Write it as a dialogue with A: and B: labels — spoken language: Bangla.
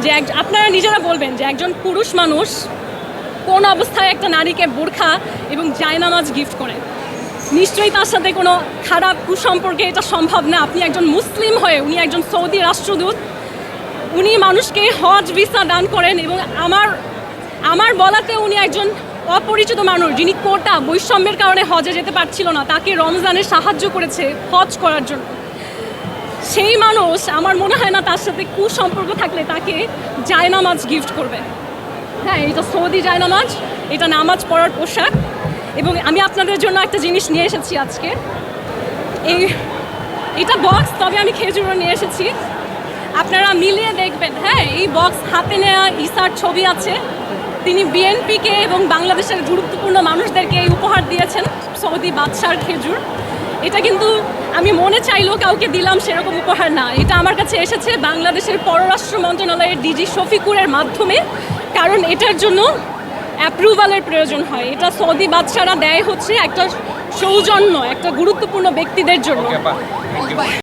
A: যে আপনারা নিজেরা বলবেন যে একজন পুরুষ মানুষ কোন অবস্থায় একটা নারীকে বোরখা এবং জায়নামাজ গিফট করে? নিশ্চয়ই তার সাথে কোনো খারাপ কুসম্পর্কে এটা সম্ভব না। আপনি একজন মুসলিম হয়ে, উনি একজন সৌদি রাষ্ট্রদূত, উনি মানুষকে হজ ভিসা দান করেন এবং আমার বলাতে উনি একজন অপরিচিত মানুষ যিনি কোটা বৈষম্যের কারণে হজে যেতে পারছিল না, তাকে রমজানে সাহায্য করেছে হজ করার জন্য। সেই মানুষ আমার মনে হয় না তার সাথে কুসম্পর্ক থাকলে তাকে জায়নামাজ গিফট করবে। হ্যাঁ, এটা সৌদি জায়নামাজ, এটা নামাজ পড়ার পোশাক। এবং আমি আপনাদের জন্য একটা জিনিস নিয়ে এসেছি আজকে। এটা বক্স, তবে আমি খেজুরও নিয়ে এসেছি, আপনারা মিলিয়ে দেখবেন। হ্যাঁ, এই বক্স হাতে নেওয়া ঈসার ছবি আছে। তিনি বিএনপিকে এবং বাংলাদেশের গুরুত্বপূর্ণ মানুষদেরকে এই উপহার দিয়েছেন, সৌদি বাদশার খেজুর। এটা কিন্তু আমি মনে চাইলেও কাউকে দিলাম সেরকম উপহার না, এটা আমার কাছে এসেছে বাংলাদেশের পররাষ্ট্র মন্ত্রণালয়ের ডিজি শফিকুরের মাধ্যমে, কারণ এটার জন্য অ্যাপ্রুভালের প্রয়োজন হয়। এটা সৌদি বাদশারা দেয় হচ্ছে একটা সৌজন্য, একটা গুরুত্বপূর্ণ ব্যক্তিদের জন্য।